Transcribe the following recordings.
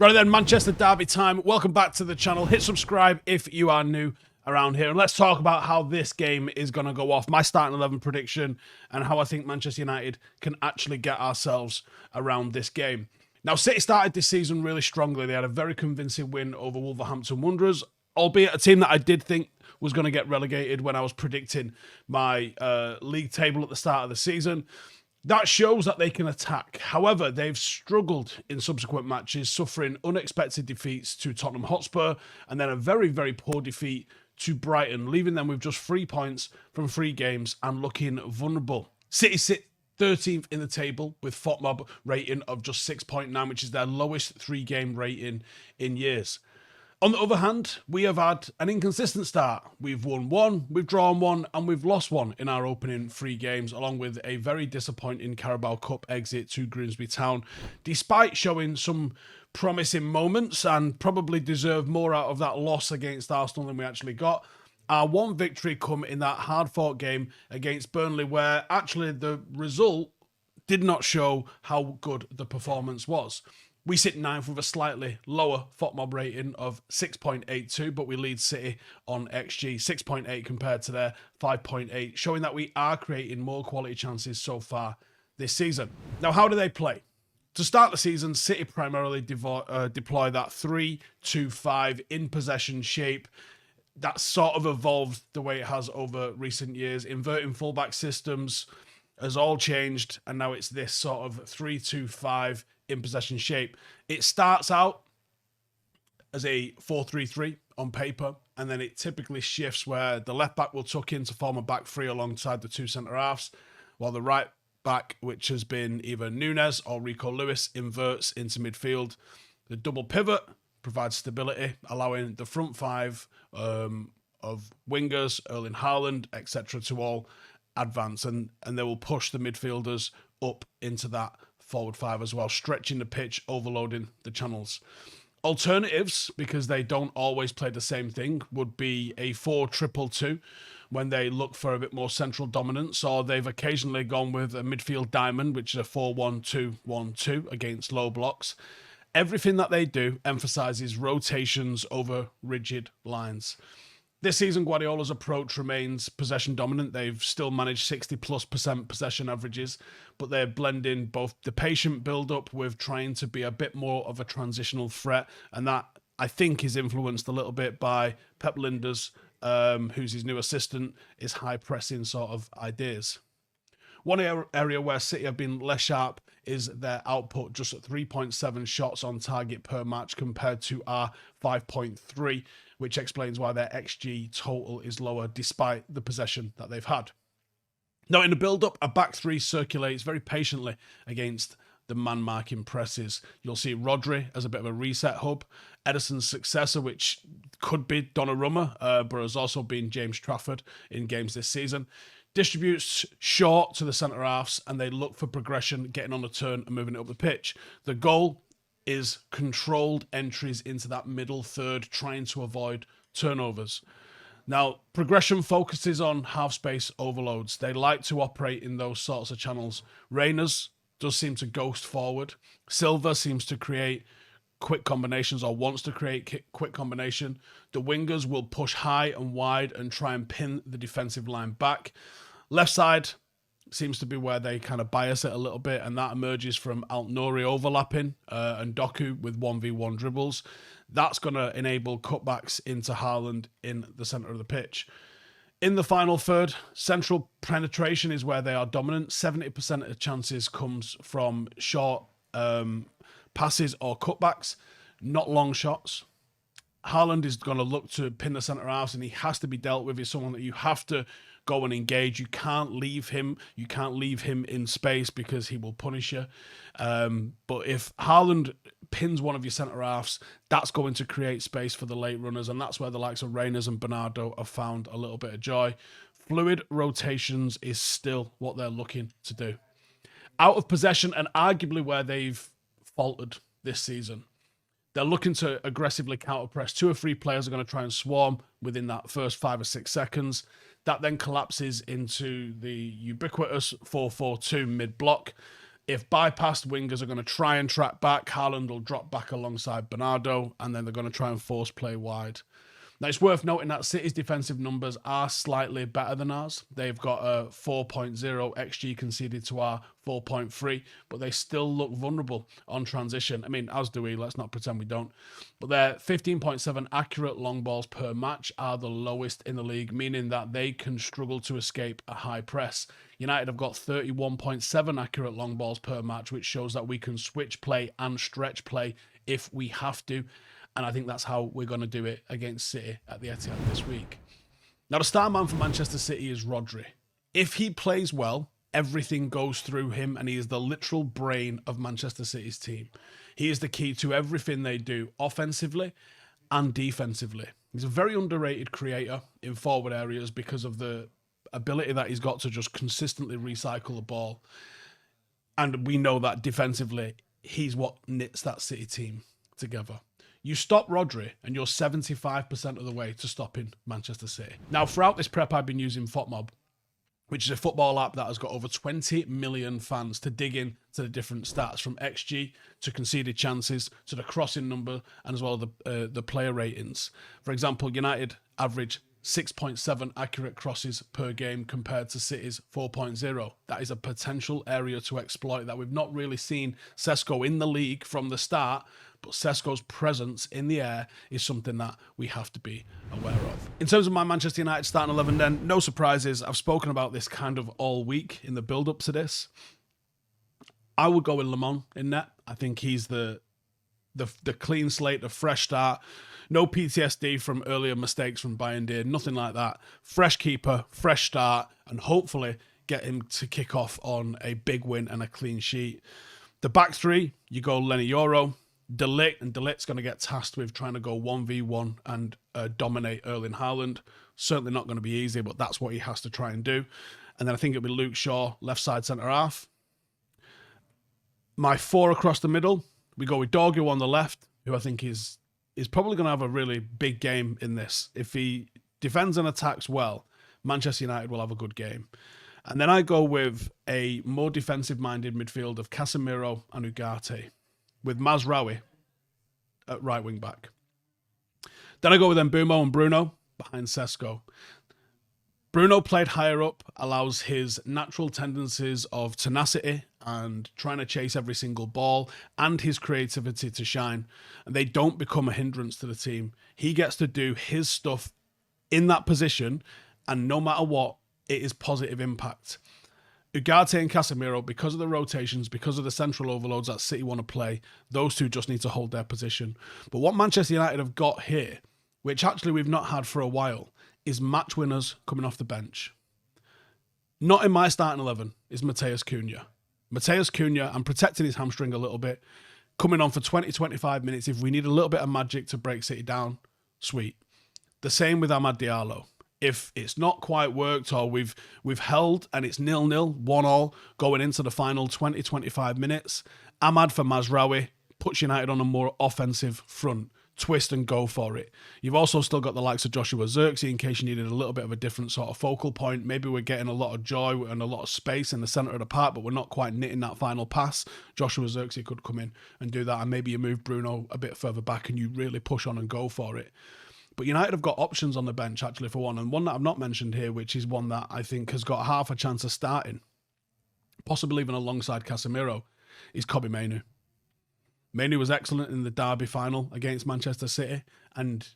Right then, Manchester Derby time. Welcome back to the channel. Hit subscribe if you are new around here. And let's talk about how this game is going to go off. My starting 11 prediction and how I think Manchester United can actually get ourselves around this game. Now, City started this season really strongly. They had a very convincing win over Wolverhampton Wanderers, albeit a team that I did think was going to get relegated when I was predicting my league table at the start of the season. That shows that they can attack. However, they've struggled in subsequent matches, suffering unexpected defeats to Tottenham Hotspur and then a very, very poor defeat to Brighton, leaving them with just 3 points from 3 games and looking vulnerable. City sit 13th in the table with FOTMOB rating of just 6.9, which is their lowest 3-game rating in years. On the other hand, we have had an inconsistent start. We've won 1, we've drawn 1, and we've lost 1 in our opening 3 games, along with a very disappointing Carabao Cup exit to Grimsby Town, despite showing some promising moments and probably deserve more out of that loss against Arsenal than we actually got. Our 1 victory come in that hard-fought game against Burnley, where actually the result did not show how good the performance was. We sit 9th with a slightly lower FOTMOB rating of 6.82, but we lead City on XG, 6.8 compared to their 5.8, showing that we are creating more quality chances so far this season. Now, how do they play? To start the season, City primarily deploy that 3-2-5 in possession shape. That sort of evolved the way it has over recent years. Inverting fullback systems has all changed, and now it's this sort of 3-2-5 in possession shape. It starts out as a 4-3-3 on paper, and then it typically shifts where the left back will tuck in to form a back 3 alongside the 2 centre halves, while the right back, which has been either Nunes or Rico Lewis, inverts into midfield. The double pivot provides stability, allowing the front 5 of wingers, Erling Haaland, etc., to all advance, and they will push the midfielders up into that forward 5 as well, stretching the pitch, overloading the channels. Alternatives, because they don't always play the same thing, would be a 4-2-2 when they look for a bit more central dominance, or they've occasionally gone with a midfield diamond, which is a 4-1-2-1-2 against low blocks. Everything that they do emphasizes rotations over rigid lines. This season, Guardiola's approach remains possession dominant. They've still managed 60+% possession averages, but they're blending both the patient build-up with trying to be a bit more of a transitional threat, and that, I think, is influenced a little bit by Pep Lijnders, who's his new assistant, his high-pressing sort of ideas. One area where City have been less sharp is their output, just at 3.7 shots on target per match compared to our 5.3, which explains why their XG total is lower despite the possession that they've had. Now, in the build-up, a back 3 circulates very patiently against the man-marking presses. You'll see Rodri as a bit of a reset hub, Ederson's successor, which could be Donnarumma, but has also been James Trafford in games this season. Distributes short to the centre halves, and they look for progression, getting on the turn and moving it up the pitch. The goal is controlled entries into that middle third, trying to avoid turnovers. Now, progression focuses on half-space overloads. They like to operate in those sorts of channels. Reyners does seem to ghost forward. Silva seems to create quick combinations, or wants to create quick combination. The wingers will push high and wide and try and pin the defensive line back. Left side seems to be where they kind of bias it a little bit, and that emerges from Alt-Nouri overlapping and Doku with 1v1 dribbles. That's going to enable cutbacks into Haaland in the centre of the pitch. In the final third, central penetration is where they are dominant. 70% of the chances comes from short passes or cutbacks, not long shots. Haaland is going to look to pin the centre halves, and he has to be dealt with. He's someone that you have to go and engage. You can't leave him. You can't leave him in space because he will punish you. But if Haaland pins one of your centre halves, that's going to create space for the late runners, and that's where the likes of Reyners and Bernardo have found a little bit of joy. Fluid rotations is still what they're looking to do. Out of possession, and arguably where they've faltered this season, they're looking to aggressively counter-press. 2 or 3 players are going to try and swarm within that first 5 or 6 seconds. That then collapses into the ubiquitous 4-4-2 mid-block. If bypassed wingers are going to try and track back, Haaland will drop back alongside Bernardo, and then they're going to try and force play wide. Now, it's worth noting that City's defensive numbers are slightly better than ours. They've got a 4.0 XG conceded to our 4.3, but they still look vulnerable on transition. I mean, as do we, let's not pretend we don't. But their 15.7 accurate long balls per match are the lowest in the league, meaning that they can struggle to escape a high press. United have got 31.7 accurate long balls per match, which shows that we can switch play and stretch play if we have to. And I think that's how we're going to do it against City at the Etihad this week. Now, the star man for Manchester City is Rodri. If he plays well, everything goes through him, and he is the literal brain of Manchester City's team. He is the key to everything they do, offensively and defensively. He's a very underrated creator in forward areas because of the ability that he's got to just consistently recycle the ball. And we know that defensively, he's what knits that City team together. You stop Rodri, and you're 75% of the way to stopping Manchester City. Now, throughout this prep, I've been using FotMob, which is a football app that has got over 20 million fans to dig in to the different stats, from XG to conceded chances to the crossing number, and as well as the player ratings. For example, United average 6.7 accurate crosses per game compared to City's 4.0. That is a potential area to exploit that we've not really seen Sesko in the league from the start, but Sesko's presence in the air is something that we have to be aware of. In terms of my Manchester United starting 11 then, no surprises. I've spoken about this kind of all week in the build-up to this. I would go with Lemon in net. I think he's the clean slate, the fresh start. No PTSD from earlier mistakes from Bayern, nothing like that. Fresh keeper, fresh start, and hopefully get him to kick off on a big win and a clean sheet. The back three, you go Lenny Yoro, De Ligt, and De Ligt's going to get tasked with trying to go 1v1 and dominate Erling Haaland. Certainly not going to be easy, but that's what he has to try and do. And then I think it'll be Luke Shaw, left side centre-half. My four across the middle, we go with Dorgu on the left, who I think is probably going to have a really big game in this. If he defends and attacks well, Manchester United will have a good game. And then I go with a more defensive-minded midfield of Casemiro and Ugarte, with Mazraoui at right wing back. Then I go with Mbuemo and Bruno behind Sesko. Bruno played higher up, allows his natural tendencies of tenacity and trying to chase every single ball and his creativity to shine. And they don't become a hindrance to the team. He gets to do his stuff in that position, and no matter what, it is positive impact. Ugarte and Casemiro, because of the rotations, because of the central overloads that City want to play, those two just need to hold their position. But what Manchester United have got here, which actually we've not had for a while, is match winners coming off the bench. Not in my starting 11 is Matheus Cunha. Matheus Cunha, I'm protecting his hamstring a little bit, coming on for 20-25 minutes. If we need a little bit of magic to break City down, sweet. The same with Amad Diallo. If it's not quite worked, or we've held and it's 0-0, 1-1 going into the final 20-25 minutes, Amad for Mazraoui puts United on a more offensive front. Twist and go for it. You've also still got the likes of Joshua Zirkzee in case you needed a little bit of a different sort of focal point. Maybe we're getting a lot of joy and a lot of space in the centre of the park, but we're not quite knitting that final pass. Joshua Zirkzee could come in and do that, and maybe you move Bruno a bit further back and you really push on and go for it. But United have got options on the bench, actually, for one. And one that I've not mentioned here, which is one that I think has got half a chance of starting, possibly even alongside Casemiro, is Kobbie Mainoo. Mainoo was excellent in the derby final against Manchester City. And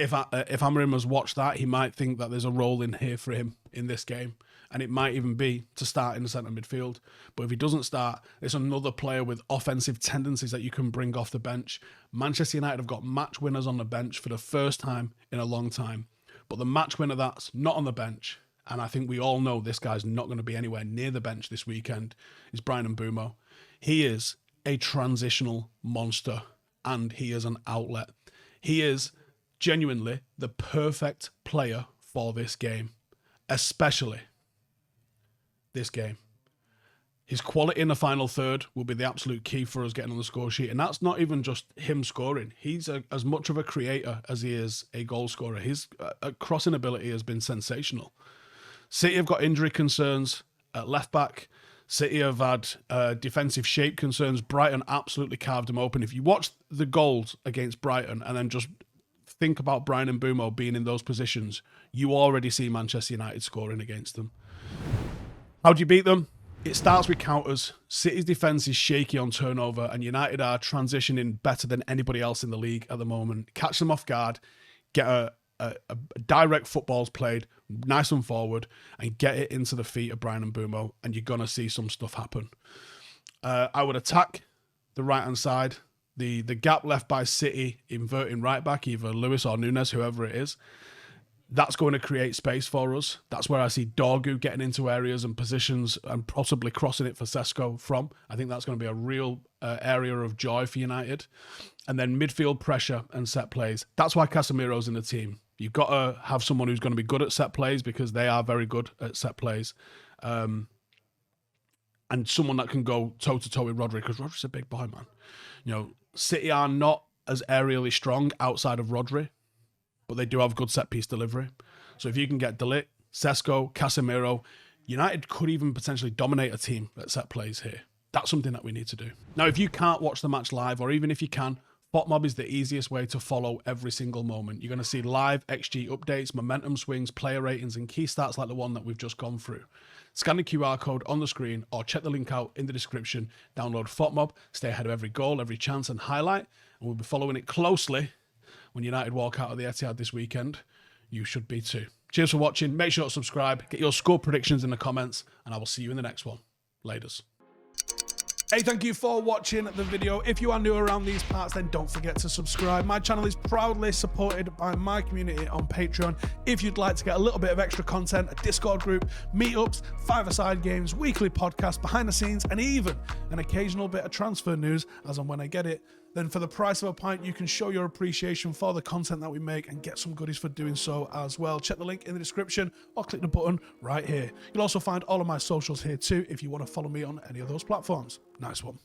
if Amorim has watched that, he might think that there's a role in here for him in this game. And it might even be to start in the centre midfield. But if he doesn't start, it's another player with offensive tendencies that you can bring off the bench. Manchester United have got match winners on the bench for the first time in a long time. But the match winner that's not on the bench, and I think we all know this guy's not going to be anywhere near the bench this weekend, is Bryan Mbuemo. He is a transitional monster, and he is an outlet. He is genuinely the perfect player for this game, especially this game. His quality in the final third will be the absolute key for us getting on the score sheet. And that's not even just him scoring. He's as much of a creator as he is a goal scorer. His crossing ability has been sensational. City have got injury concerns at left back. City have had defensive shape concerns. Brighton absolutely carved them open. If you watch the goals against Brighton and then just think about Brian and Mbuemo being in those positions, you already see Manchester United scoring against them. How do you beat them? It starts with counters. City's defence is shaky on turnover, and United are transitioning better than anybody else in the league at the moment. Catch them off guard, get a direct footballs played, nice and forward, and get it into the feet of Brian and Mbuemo, and you're going to see some stuff happen. I would attack the right-hand side. The gap left by City, inverting right back, either Lewis or Nunes, whoever it is, that's going to create space for us. That's where I see Dorgu getting into areas and positions and possibly crossing it for Sesko from. I think that's going to be a real area of joy for United. And then midfield pressure and set plays. That's why Casemiro's in the team. You've got to have someone who's going to be good at set plays because they are very good at set plays. And someone that can go toe-to-toe with Rodri, because Rodri's a big boy, man. You know, City are not as aerially strong outside of Rodri, but they do have good set-piece delivery. So if you can get De Ligt, Sesko, Casemiro, United could even potentially dominate a team at set plays here. That's something that we need to do. Now, if you can't watch the match live, or even if you can, FotMob is the easiest way to follow every single moment. You're going to see live XG updates, momentum swings, player ratings, and key stats like the one that we've just gone through. Scan the QR code on the screen or check the link out in the description. Download FotMob, stay ahead of every goal, every chance and highlight, and we'll be following it closely when United walk out of the Etihad this weekend. You should be too. Cheers for watching. Make sure to subscribe, get your score predictions in the comments, and I will see you in the next one. Laters. Hey, thank you for watching the video. If you are new around these parts, then don't forget to subscribe. My channel is proudly supported by my community on Patreon. If you'd like to get a little bit of extra content, a Discord group, meetups, five-a-side games, weekly podcasts, behind the scenes, and even an occasional bit of transfer news as and when I get it, then for the price of a pint, you can show your appreciation for the content that we make and get some goodies for doing so as well. Check the link in the description or click the button right here. You'll also find all of my socials here too if you want to follow me on any of those platforms. Nice one.